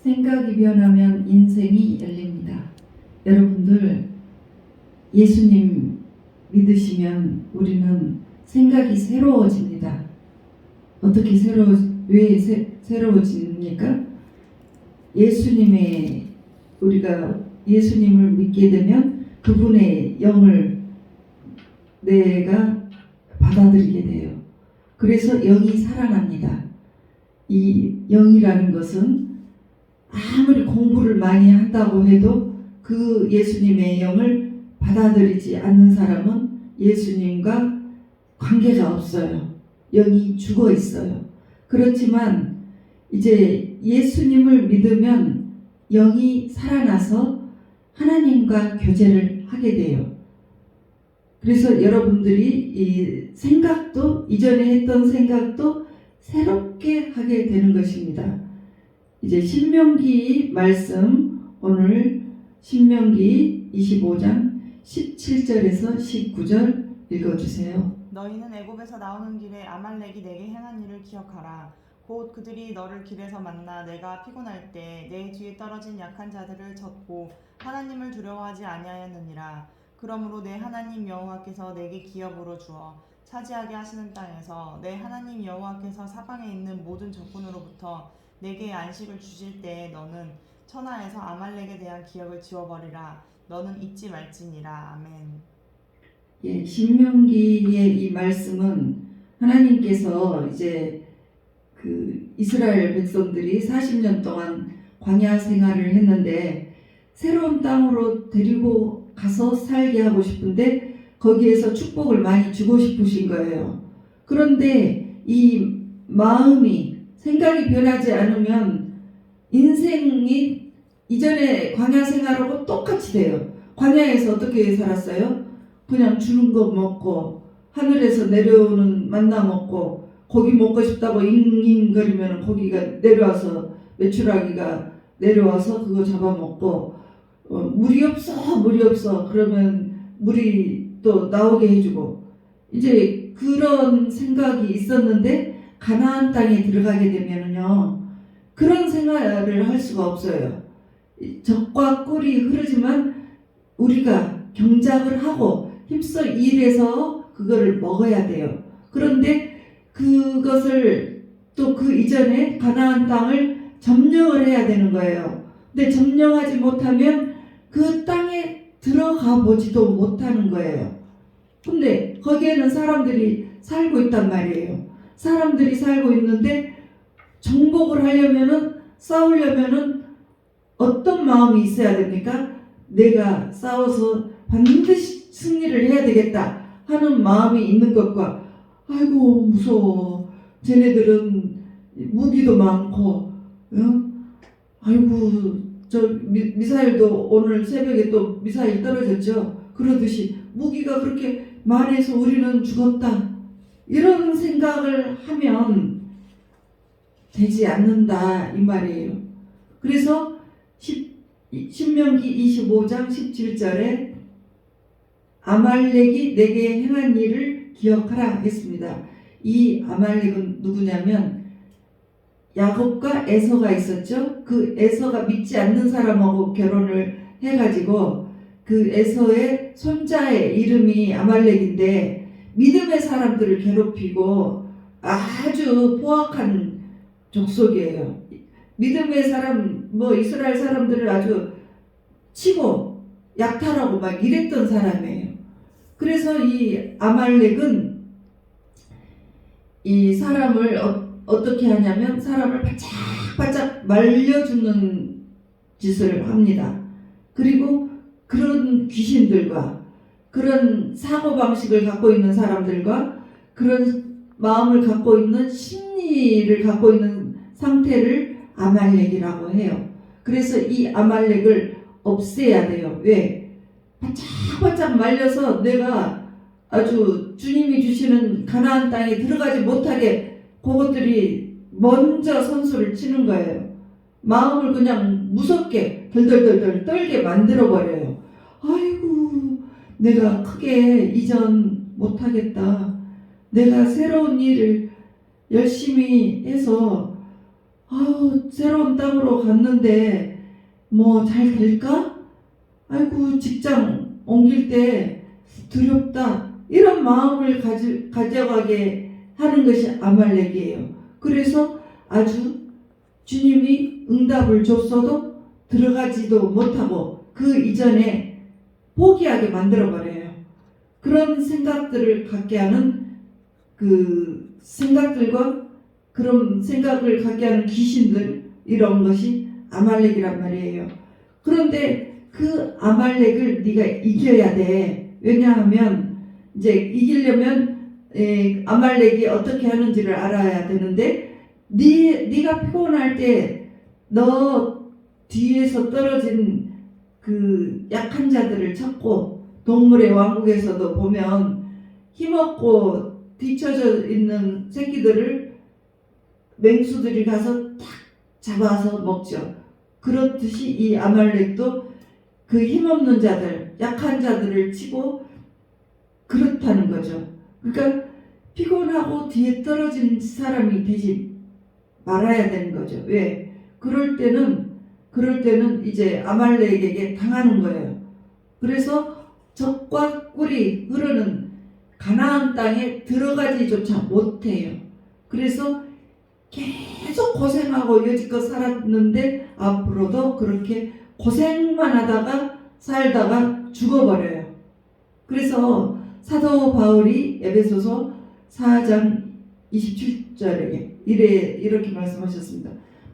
생각이 변하면 인생이 열립니다. 여러분들, 예수님 믿으시면 우리는 생각이 새로워집니다. 어떻게 왜 새로워집니까? 우리가 예수님을 믿게 되면 그분의 영을 내가 받아들이게 돼요. 그래서 영이 살아납니다. 이 영이라는 것은 아무리 공부를 많이 한다고 해도 그 예수님의 영을 받아들이지 않는 사람은 예수님과 관계가 없어요. 영이 죽어 있어요. 그렇지만 이제 예수님을 믿으면 영이 살아나서 하나님과 교제를 하게 돼요. 그래서 여러분들이 이 생각도, 이전에 했던 생각도 새롭게 하게 되는 것입니다. 이제 신명기 말씀, 오늘 신명기 25장 17절에서 19절 읽어주세요. 너희는 애굽에서 나오는 길에 아말렉이 내게 행한 일을 기억하라. 곧 그들이 너를 길에서 만나 내가 피곤할 때 내 뒤에 떨어진 약한 자들을 쳤고 하나님을 두려워하지 아니하였느니라. 그러므로 내 하나님 여호와께서 내게 기업으로 주어 차지하게 하시는 땅에서 내 하나님 여호와께서 사방에 있는 모든 적군으로부터 내게 안식을 주실 때에 너는 천하에서 아말렉에 대한 기억을 지워버리라. 너는 잊지 말지니라. 아멘. 예, 신명기의 이 말씀은 하나님께서 이제 그 이스라엘 백성들이 40년 동안 광야 생활을 했는데 새로운 땅으로 데리고 가서 살게 하고 싶은데 거기에서 축복을 많이 주고 싶으신 거예요. 그런데 이 마음이, 생각이 변하지 않으면 인생이 이전에 광야 생활하고 똑같이 돼요. 광야에서 어떻게 살았어요? 그냥 주는 거 먹고 하늘에서 내려오는 만나 먹고 고기 먹고 싶다고 잉잉거리면 고기가 내려와서 메추라기가 내려와서 그거 잡아먹고 물이 없어 그러면 물이 또 나오게 해주고 이제 그런 생각이 있었는데 가나안 땅에 들어가게 되면은요 그런 생활을 할 수가 없어요. 적과 꿀이 흐르지만 우리가 경작을 하고 힘써 일해서 그거를 먹어야 돼요. 그런데 그것을 또 그 이전에 가나안 땅을 점령을 해야 되는 거예요. 근데 점령하지 못하면 그 땅에 들어가 보지도 못하는 거예요. 근데 거기에는 사람들이 살고 있단 말이에요. 사람들이 살고 있는데 정복을 하려면은, 싸우려면은 어떤 마음이 있어야 됩니까? 내가 싸워서 반드시 승리를 해야 되겠다 하는 마음이 있는 것과 아이고 무서워, 쟤네들은 무기도 많고 아이고 저 미사일도 오늘 새벽에 또 미사일 떨어졌죠. 그러듯이 무기가 그렇게 많아서 우리는 죽었다, 이런 생각을 하면 되지 않는다 이 말이에요. 그래서 신명기 25장 17절에 아말렉이 내게 행한 일을 기억하라 했습니다. 이 아말렉은 누구냐면 야곱과 에서가 있었죠. 그 에서가 믿지 않는 사람하고 결혼을 해가지고 그 에서의 손자의 이름이 아말렉인데 믿음의 사람들을 괴롭히고 아주 포악한 족속이에요. 믿음의 사람, 이스라엘 사람들을 아주 치고 약탈하고 막 이랬던 사람이에요. 그래서 이 아말렉은 이 사람을 어떻게 하냐면 사람을 바짝바짝 말려주는 짓을 합니다. 그리고 그런 귀신들과 그런 사고방식을 갖고 있는 사람들과 그런 마음을 갖고 있는 심리를 갖고 있는 상태를 아말렉이라고 해요. 그래서 이 아말렉을 없애야 돼요. 왜? 바짝바짝 말려서 내가 아주 주님이 주시는 가나안 땅에 들어가지 못하게 그것들이 먼저 선수를 치는 거예요. 마음을 그냥 무섭게 덜덜덜덜 떨게 만들어버려요. 아이고 내가 크게 이전 못하겠다, 내가 새로운 일을 열심히 해서 아우, 새로운 땅으로 갔는데 뭐 잘 될까? 아이고, 직장 옮길 때 두렵다. 이런 마음을 가져가게 하는 것이 아말렉이에요. 그래서 아주 주님이 응답을 줬어도 들어가지도 못하고 그 이전에 포기하게 만들어버려요. 그런 생각들을 갖게 하는 그 생각들과 그런 생각을 갖게 하는 귀신들, 이런 것이 아말렉이란 말이에요. 그런데 그 아말렉을 네가 이겨야 돼. 왜냐하면 이제 이기려면 아말렉이 어떻게 하는지를 알아야 되는데, 네가 피곤할 때 너 뒤에서 떨어진 그 약한 자들을 찾고, 동물의 왕국에서도 보면 힘없고 뒤처져 있는 새끼들을 맹수들이 가서 탁 잡아서 먹죠. 그렇듯이 이 아말렉도 그 힘없는 자들, 약한 자들을 치고 그렇다는 거죠. 그러니까 피곤하고 뒤에 떨어진 사람이 되지 말아야 되는 거죠. 왜? 그럴 때는 이제 아말렉에게 당하는 거예요. 그래서 적과 꿀이 흐르는 가나안 땅에 들어가지조차 못해요. 그래서 계속 고생하고 여지껏 살았는데 앞으로도 그렇게 고생만 하다가 살다가 죽어버려요. 그래서 사도 바울이 에베소서 4장 27절에 이렇게 말씀하셨습니다.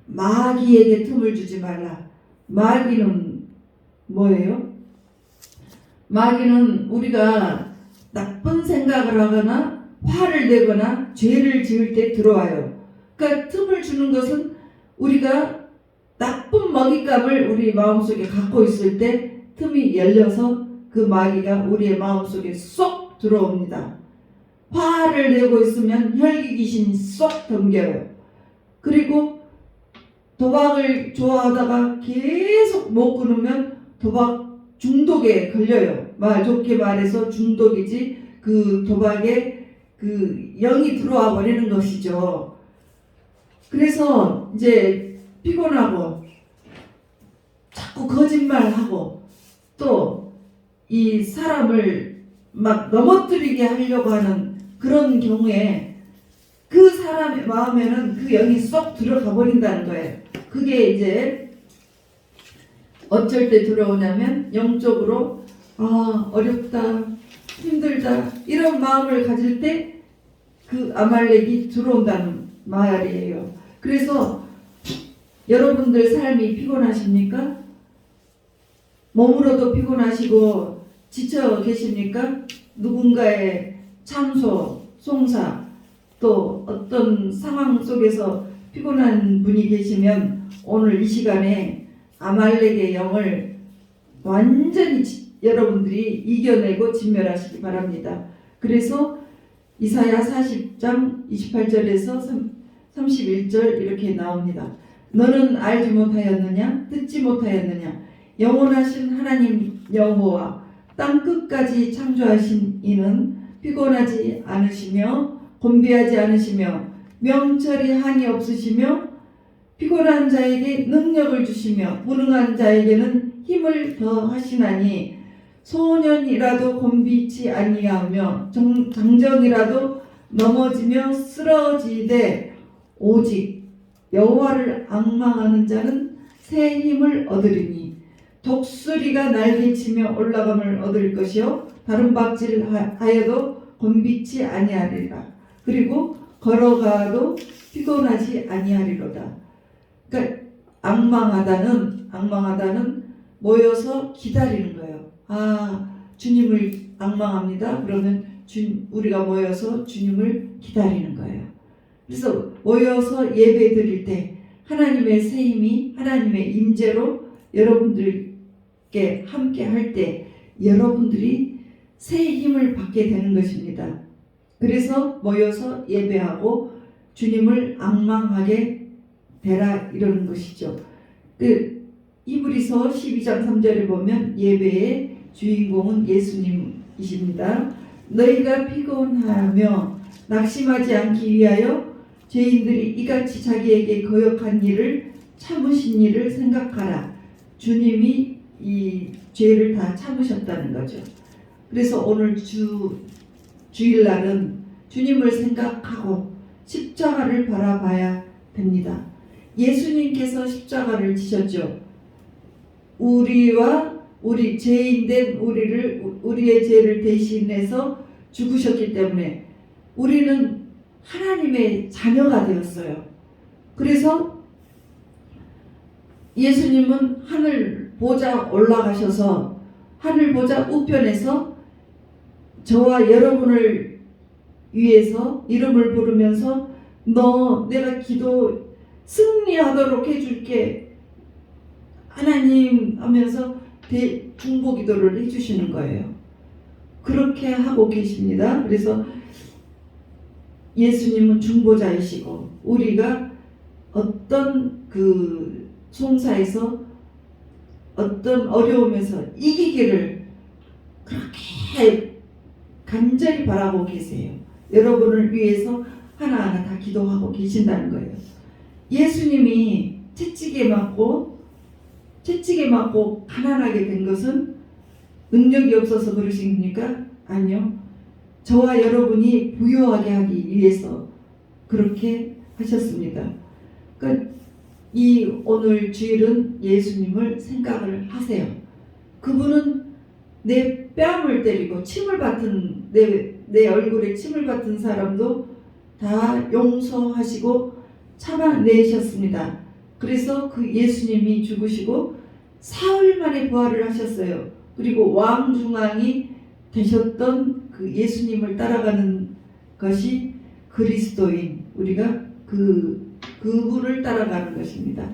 마귀에게 틈을 주지 말라. 마귀는 뭐예요? 마귀는 우리가 나쁜 생각을 하거나 화를 내거나 죄를 지을 때 들어와요. 그러니까 틈을 주는 것은 우리가 나쁜 먹잇감을 우리 마음속에 갖고 있을 때 틈이 열려서 그 마귀가 우리의 마음속에 쏙 들어옵니다. 화를 내고 있으면 혈기 귀신이 쏙 덤겨요. 그리고 도박을 좋아하다가 계속 못 끊으면 도박 중독에 걸려요. 말 좋게 말해서 중독이지 그 도박에 그 영이 들어와 버리는 것이죠. 그래서 이제 피곤하고 자꾸 거짓말하고 또 이 사람을 막 넘어뜨리게 하려고 하는 그런 경우에 그 사람의 마음에는 그 영이 쏙 들어가 버린다는 거예요. 그게 이제 어쩔 때 들어오냐면 영적으로 어렵다, 힘들다 이런 마음을 가질 때 그 아말렉이 들어온다는 말이에요. 그래서 여러분들 삶이 피곤하십니까? 몸으로도 피곤하시고 지쳐 계십니까? 누군가의 참소, 송사, 또 어떤 상황 속에서 피곤한 분이 계시면 오늘 이 시간에 아말렉의 영을 완전히 여러분들이 이겨내고 진멸하시기 바랍니다. 그래서 이사야 40장 28절에서 31절 이렇게 나옵니다. 너는 알지 못하였느냐? 듣지 못하였느냐? 영원하신 하나님 여호와 땅 끝까지 창조하신 이는 피곤하지 않으시며 곤비하지 않으시며 명철이 한이 없으시며 피곤한 자에게 능력을 주시며 무능한 자에게는 힘을 더하시나니 소년이라도 곤비치 아니하며 장정이라도 넘어지며 쓰러지되 오직 여호와를 앙망하는 자는 새 힘을 얻으리니 독수리가 날개치며 올라감을 얻을 것이요 다른 박질하여도 곤비치 아니하리라. 그리고 걸어가도 피곤하지 아니하리로다. 그러니까 앙망하다는 모여서 기다리는 거예요. 주님을 앙망합니다. 그러면 우리가 모여서 주님을 기다리는 거예요. 그래서 모여서 예배 드릴 때 하나님의 새 힘이 하나님의 임재로 여러분들께 함께 할 때 여러분들이 새 힘을 받게 되는 것입니다. 그래서 모여서 예배하고 주님을 앙망하게 되라 이러는 것이죠. 히브리서 12장 3절에 보면 예배의 주인공은 예수님이십니다. 너희가 피곤하며 낙심하지 않기 위하여 죄인들이 이같이 자기에게 거역한 일을 참으신 일을 생각하라. 주님이 이 죄를 다 참으셨다는 거죠. 그래서 오늘 주일날은 주님을 생각하고 십자가를 바라봐야 됩니다. 예수님께서 십자가를 지셨죠. 우리 죄인된 우리의 죄를 대신해서 죽으셨기 때문에 우리는 하나님의 자녀가 되었어요. 그래서 예수님은 하늘 보좌 올라가셔서 하늘 보좌 우편에서 저와 여러분을 위해서 이름을 부르면서 내가 기도 승리하도록 해줄게 하나님 하면서 중보 기도를 해주시는 거예요. 그렇게 하고 계십니다. 그래서 예수님은 중보자이시고 우리가 어떤 그 송사에서 어떤 어려움에서 이기기를 그렇게 간절히 바라고 계세요. 여러분을 위해서 하나하나 다 기도하고 계신다는 거예요. 예수님이 채찍에 맞고 가난하게 된 것은 능력이 없어서 그러십니까? 아니요. 저와 여러분이 부유하게 하기 위해서 그렇게 하셨습니다. 그러니까 이 오늘 주일은 예수님을 생각을 하세요. 그분은 내 뺨을 때리고 침을 뱉은 내 얼굴에 침을 뱉은 사람도 다 용서하시고 참아내셨습니다. 그래서 그 예수님이 죽으시고 사흘 만에 부활을 하셨어요. 그리고 왕중왕이 되셨던 그 예수님을 따라가는 것이 그리스도인 우리가 그분을 따라가는 것입니다.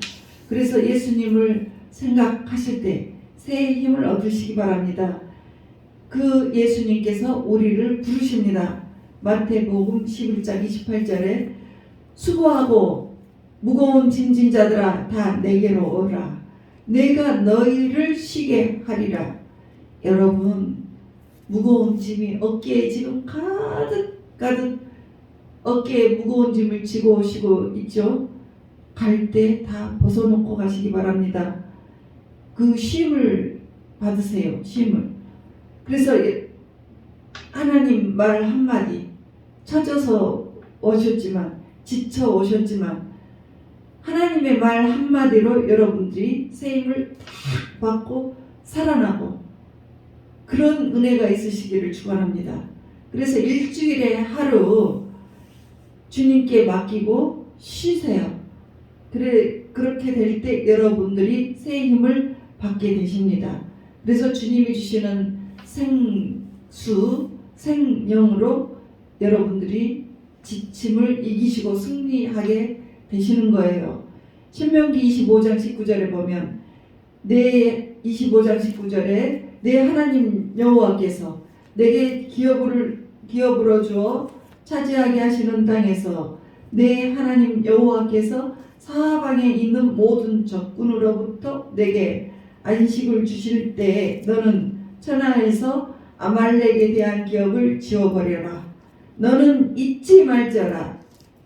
그래서 예수님을 생각하실 때 새 힘을 얻으시기 바랍니다. 그 예수님께서 우리를 부르십니다. 마태복음 11장 28절에 수고하고 무거운 짐진 자들아 다 내게로 오라. 내가 너희를 쉬게 하리라. 여러분 무거운 짐이 어깨에 지금 가득 어깨에 무거운 짐을 지고 오시고 있죠. 갈 때 다 벗어놓고 가시기 바랍니다. 그 쉼을 받으세요. 쉼을. 그래서 하나님 말 한마디 처져서 오셨지만 지쳐 오셨지만 하나님의 말 한마디로 여러분들이 새 힘을 탁 받고 살아나고 그런 은혜가 있으시기를 축원합니다. 그래서 일주일에 하루 주님께 맡기고 쉬세요. 그렇게 될 때 여러분들이 새 힘을 받게 되십니다. 그래서 주님이 주시는 생명으로 여러분들이 지침을 이기시고 승리하게 되시는 거예요. 신명기 25장 19절에 보면 25장 19절에 내 하나님 여호와께서 내게 기업으로 주어 차지하게 하시는 땅에서 내 하나님 여호와께서 사방에 있는 모든 적군으로부터 내게 안식을 주실 때에 너는 천하에서 아말렉에 대한 기업을 지워버려라. 너는 잊지 말자라.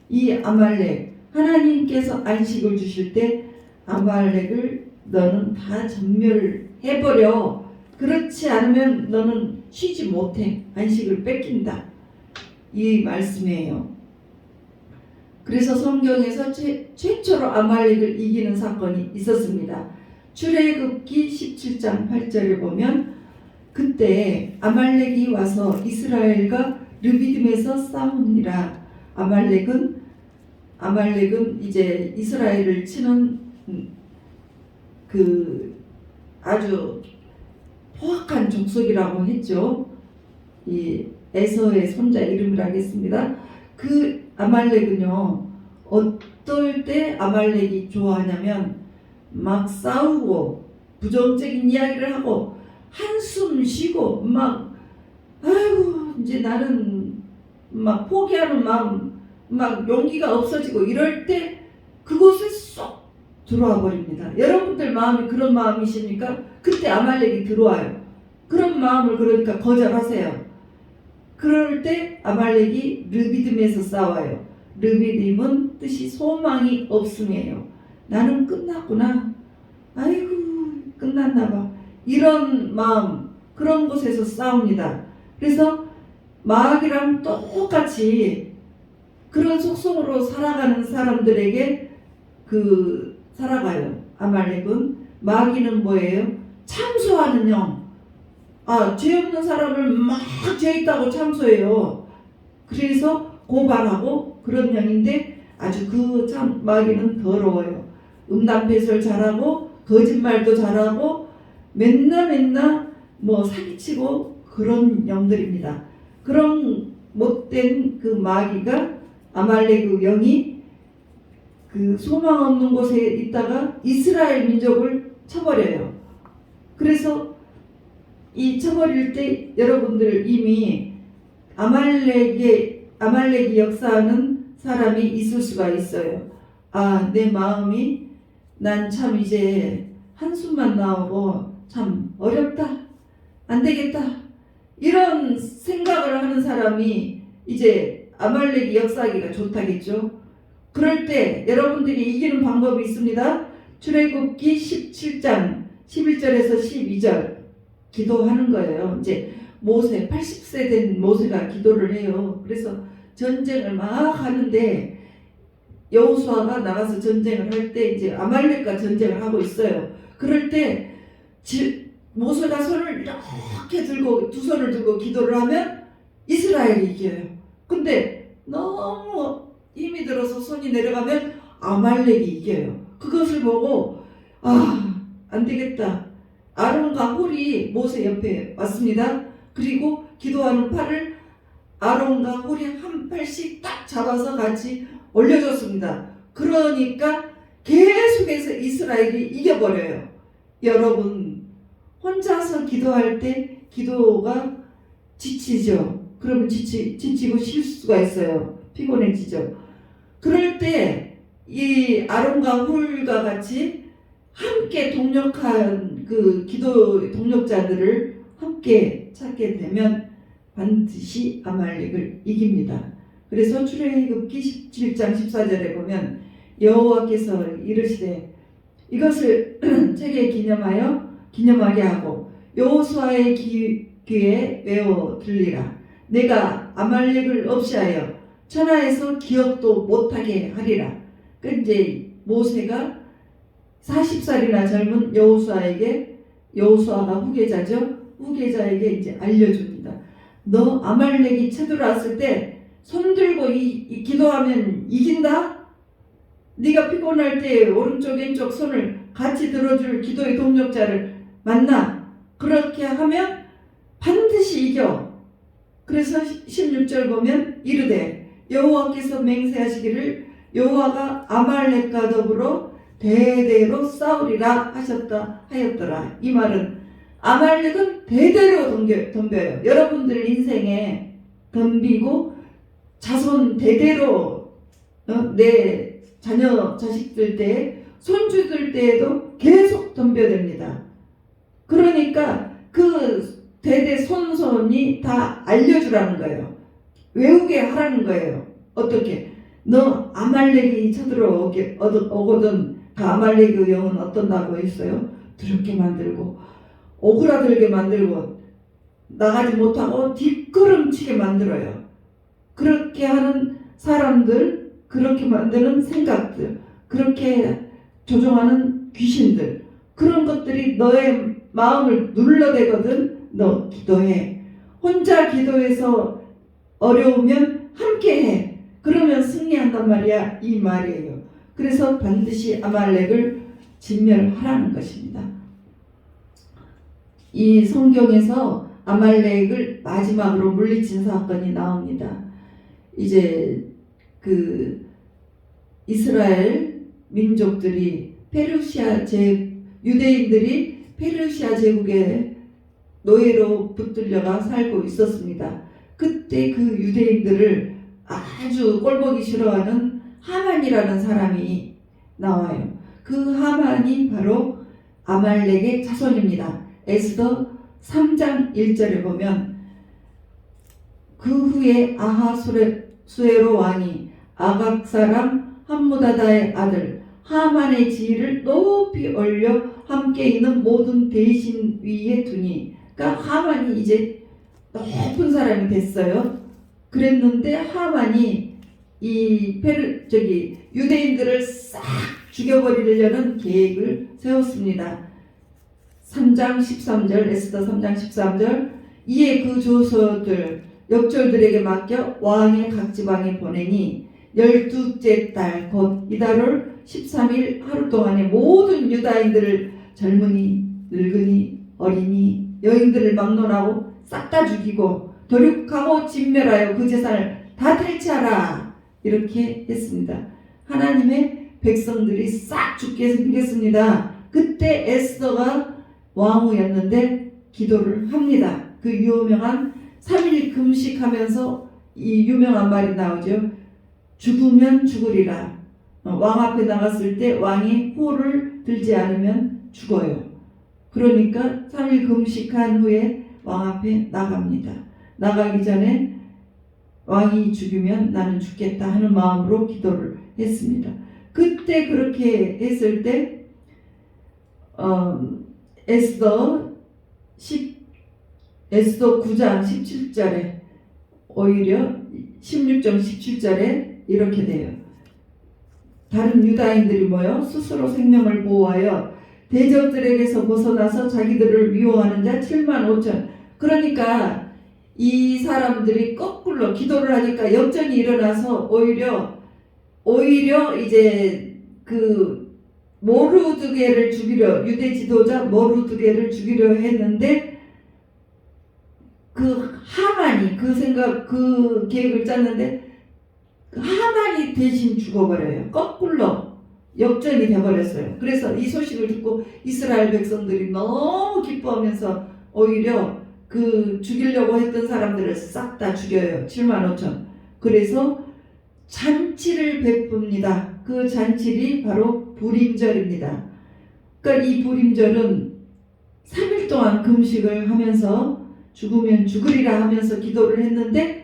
이 아말렉 하나님께서 안식을 주실 때 아말렉을 너는 다 전멸해버려. 그렇지 않으면 너는 쉬지 못해. 안식을 뺏긴다. 이 말씀이에요. 그래서 성경에서 최초로 아말렉을 이기는 사건이 있었습니다. 출애굽기 17장 8절에 보면 그때 아말렉이 와서 이스라엘과 르비딤에서 싸우니라. 아말렉은 이제 이스라엘을 치는 그 아주 포악한 족속이라고 했죠. 이 에서의 손자 이름을 하겠습니다. 그 아말렉은요, 어떨 때 아말렉이 좋아하냐면 막 싸우고 부정적인 이야기를 하고 한숨 쉬고 막 아이고 이제 나는 막 포기하는 마음 막 용기가 없어지고 이럴 때 그곳에 쏙 들어와 버립니다. 여러분들 마음이 그런 마음이십니까? 그때 아말렉이 들어와요. 그런 마음을 그러니까 거절하세요. 그럴 때 아말렉이 르비딤에서 싸워요. 르비딤은 뜻이 소망이 없음이에요. 나는 끝났구나. 아이고 끝났나 봐. 이런 마음, 그런 곳에서 싸웁니다. 그래서 마귀랑 똑같이 그런 속성으로 살아가는 사람들에게 살아가요. 아말렉은. 마귀는 뭐예요? 참소하는 영. 죄 없는 사람을 막 죄 있다고 참소해요. 그래서 고발하고 그런 영인데 아주 마귀는 더러워요. 음란배설 잘하고 거짓말도 잘하고 맨날 뭐 사기치고 그런 영들입니다. 그런 못된 그 마귀가 아말렉 영이 소망 없는 곳에 있다가 이스라엘 민족을 쳐버려요. 그래서 이 쳐버릴 때 여러분들 이미 아말렉이 역사하는 사람이 있을 수가 있어요. 내 마음이 난 참 이제 한숨만 나오고 참 어렵다. 안 되겠다. 이런 생각을 하는 사람이 이제 아말렉이 역사하기가 좋다겠죠. 그럴 때 여러분들이 이기는 방법이 있습니다. 출애굽기 17장 11절에서 12절 기도하는 거예요. 이제 80세 된 모세가 기도를 해요. 그래서 전쟁을 막 하는데 여호수아가 나가서 전쟁을 할 때 이제 아말렉과 전쟁을 하고 있어요. 그럴 때 모세가 손을 이렇게 들고 두 손을 들고 기도를 하면 이스라엘이 이겨요. 근데 너무 힘이 들어서 손이 내려가면 아말렉이 이겨요. 그것을 보고 안 되겠다. 아론과 홀이 모세 옆에 왔습니다. 그리고 기도하는 팔을 아론과 홀이 한 팔씩 딱 잡아서 같이 올려줬습니다. 그러니까 계속해서 이스라엘이 이겨버려요. 여러분 혼자서 기도할 때 기도가 지치죠. 그러면 지치고 쉴 수가 있어요. 피곤해지죠. 그럴 때 이 아론과 홀과 같이 함께 동력한 기도 동력자들을 함께 찾게 되면 반드시 아말렉을 이깁니다. 그래서 출애굽기 17장 14절에 보면 여호와께서 이르시되 이것을 책에 기념하게 하고 여호수아의 귀에 외워 들리라. 내가 아말렉을 없이하여 천하에서 기억도 못하게 하리라. 이제 모세가 40살이나 젊은 여호수아가 후계자에게 이제 알려줍니다. 너 아말렉이 쳐들어왔을 때 손들고 기도하면 이긴다? 네가 피곤할 때 오른쪽 왼쪽 손을 같이 들어줄 기도의 동력자를 만나. 그렇게 하면 반드시 이겨. 그래서 16절 보면 이르되 여호와께서 맹세하시기를 여호와가 아말렉과 더불어 대대로 싸우리라 하였더라. 이 말은 아말렉은 대대로 덤벼요. 여러분들 인생에 덤비고 자손 대대로 내 자녀 자식들 때 손주들 때에도 계속 덤벼댑니다. 그러니까 그 대대 손손이 다 알려주라는 거예요. 외우게 하라는 거예요. 어떻게? 너 아말렉이 쳐들어오거든 그 아말렉의 영은 어떤다고 했어요? 두렵게 만들고 오그라들게 만들고 나가지 못하고 뒷걸음치게 만들어요. 그렇게 하는 사람들, 그렇게 만드는 생각들, 그렇게 조종하는 귀신들, 그런 것들이 너의 마음을 눌러대거든. 너 기도해. 혼자 기도해서 어려우면 함께해. 그러면 승리한단 말이야. 이 말이에요. 그래서 반드시 아말렉을 진멸하라는 것입니다. 이 성경에서 아말렉을 마지막으로 물리친 사건이 나옵니다. 이제 이스라엘 민족들이 유대인들이 페르시아 제국의 노예로 붙들려가 살고 있었습니다. 그때 그 유대인들을 아주 꼴보기 싫어하는 하만이라는 사람이 나와요. 그 하만이 바로 아말렉의 자손입니다. 에스더 3장 1절에 보면 그 후에 아하수에로 왕이 아각 사람 함무다다의 아들 하만의 지위를 높이 올려 함께 있는 모든 대신 위에 두니. 그러니까 하만이 이제 높은 사람이 됐어요. 그랬는데 하만이 이 유대인들을 싹 죽여버리려는 계획을 세웠습니다. 3장 13절, 에스더 3장 13절. 이에 그 조서들 역졸들에게 맡겨 왕의 각 지방에 보내니 12째 달 곧 이달월 13일 하루 동안에 모든 유다인들을 젊은이, 늙은이, 어린이, 여인들을 막론하고 싹 다 죽이고 도륙하고 진멸하여 그 재산을 다 탈취하라. 이렇게 했습니다. 하나님의 백성들이 싹 죽게 생겼습니다. 그때 에스더가 왕후였는데 기도를 합니다. 그 유명한 3일 금식하면서 이 유명한 말이 나오죠. 죽으면 죽으리라. 왕 앞에 나갔을 때 왕이 호를 들지 않으면 죽어요. 그러니까 3일 금식한 후에 왕 앞에 나갑니다. 나가기 전에 왕이 죽으면 나는 죽겠다 하는 마음으로 기도를 했습니다. 그때 그렇게 했을 때 에스더 9장 17절에 오히려 16장 17절에 이렇게 돼요. 다른 유다인들이 모여 스스로 생명을 보호하여 대적들에게서 벗어나서 자기들을 미워하는 자 7만 5천. 그러니까 이 사람들이 거꾸로 기도를 하니까 역전이 일어나서 오히려 이제 그 모르드게를 죽이려, 유대 지도자 모르드게를 죽이려 했는데 그 하만이 그 계획을 짰는데 하만이 대신 죽어버려요. 거꾸로 역전이 돼버렸어요. 그래서 이 소식을 듣고 이스라엘 백성들이 너무 기뻐하면서 오히려 그 죽이려고 했던 사람들을 싹 다 죽여요. 7만 5천. 그래서 잔치를 베풉니다. 그 잔치이 바로 불임절입니다. 그러니까 이 불임절은 3일 동안 금식을 하면서 죽으면 죽으리라 하면서 기도를 했는데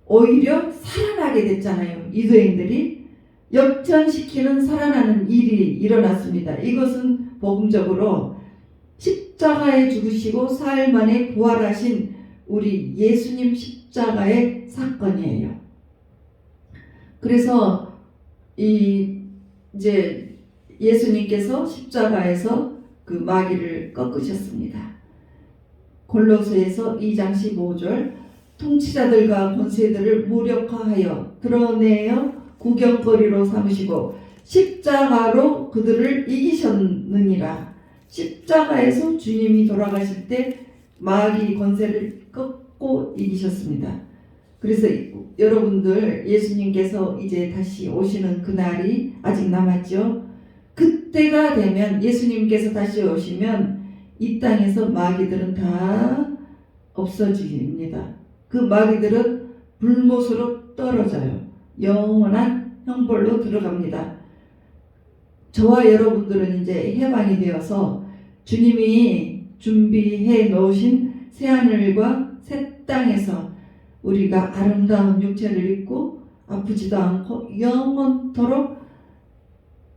오히려 살아나게 됐잖아요. 유대인들이 역전시키는 살아나는 일이 일어났습니다. 이것은 복음적으로 십자가에 죽으시고 사흘 만에 부활하신 우리 예수님 십자가의 사건이에요. 그래서 이제 예수님께서 십자가에서 그 마귀를 꺾으셨습니다. 골로새에서 2장 15절 통치자들과 권세들을 무력화하여 드러내어 구경거리로 삼으시고 십자가로 그들을 이기셨느니라. 십자가에서 주님이 돌아가실 때 마귀 권세를 꺾고 이기셨습니다. 그래서 여러분들 예수님께서 이제 다시 오시는 그날이 아직 남았죠. 그때가 되면 예수님께서 다시 오시면 이 땅에서 마귀들은 다 없어집니다. 그 마귀들은 불못으로 떨어져요. 영원한 형벌로 들어갑니다. 저와 여러분들은 이제 해방이 되어서 주님이 준비해 놓으신 새하늘과 새 땅에서 우리가 아름다운 육체를 입고 아프지도 않고 영원토록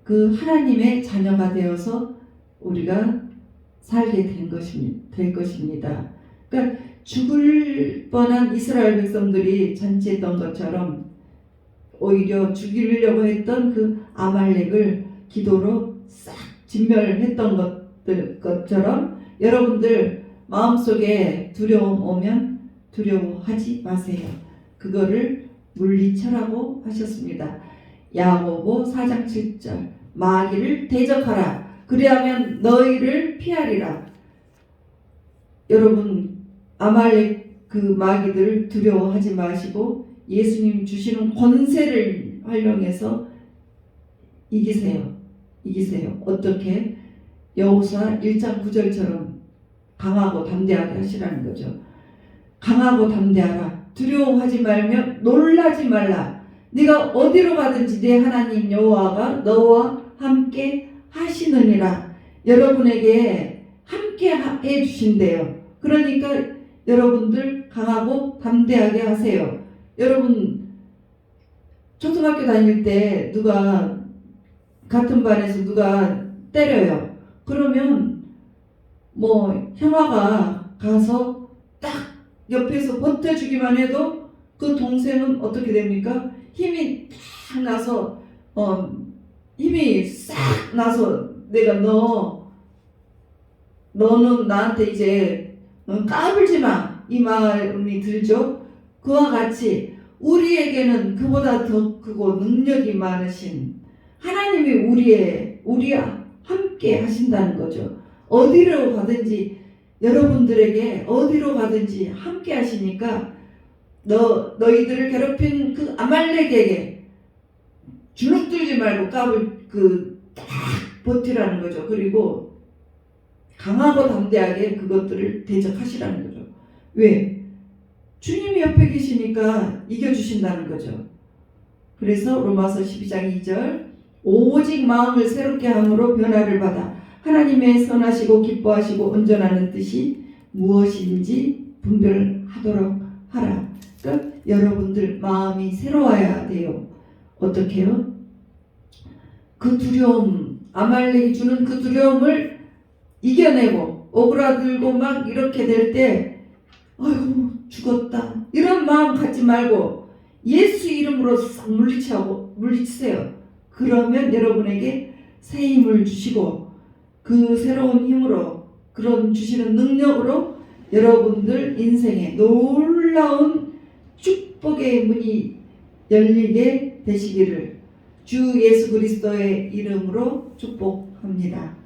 그 하나님의 자녀가 되어서 우리가 살게 될 것입니다. 그러니까 죽을 뻔한 이스라엘 백성들이 잔치했던 것처럼 오히려 죽이려고 했던 그 아말렉을 기도로 싹 진멸했던 것처럼 여러분들 마음속에 두려움 오면 두려워하지 마세요. 그거를 물리쳐라고 하셨습니다. 야고보 4장 7절 마귀를 대적하라. 그리하면 너희를 피하리라. 여러분 아말렉 그 마귀들 두려워하지 마시고 예수님 주시는 권세를 활용해서 이기세요. 어떻게? 여호수아 1장 9절처럼 강하고 담대하게 하시라는 거죠. 강하고 담대하라. 두려워하지 말며 놀라지 말라. 네가 어디로 가든지 네 하나님 여호와가 너와 함께 하시느니라. 여러분에게 함께 해주신대요. 그러니까 여러분들 강하고 담대하게 하세요. 여러분 초등학교 다닐 때 누가 같은 반에서 누가 때려요. 그러면 뭐 형아가 가서 딱 옆에서 버텨주기만 해도 그 동생은 어떻게 됩니까? 힘이 딱 나서 힘이 싹 나서 내가 너는 나한테 이제 까불지 마 이 마음이 들죠. 그와 같이 우리에게는 그보다 더 크고 능력이 많으신 하나님이 우리와 함께 하신다는 거죠. 어디로 가든지 여러분들에게 어디로 가든지 함께 하시니까 너희들을 괴롭힌 그 아말렉에게 주눅들지 말고 딱 버티라는 거죠. 그리고 강하고 담대하게 그것들을 대적하시라는 거죠. 왜? 주님이 옆에 계시니까 이겨주신다는 거죠. 그래서 로마서 12장 2절 오직 마음을 새롭게 함으로 변화를 받아 하나님의 선하시고 기뻐하시고 온전하는 뜻이 무엇인지 분별하도록 하라. 그러니까 여러분들 마음이 새로워야 돼요. 어떻게요? 그 두려움, 아말렉이 주는 그 두려움을 이겨내고 오그라들고 막 이렇게 될 때 아이고 죽었다 이런 마음 갖지 말고 예수 이름으로 싹 물리치세요. 그러면 여러분에게 새 힘을 주시고 그 새로운 힘으로 그런 주시는 능력으로 여러분들 인생에 놀라운 축복의 문이 열리게 되시기를 주 예수 그리스도의 이름으로 축복합니다.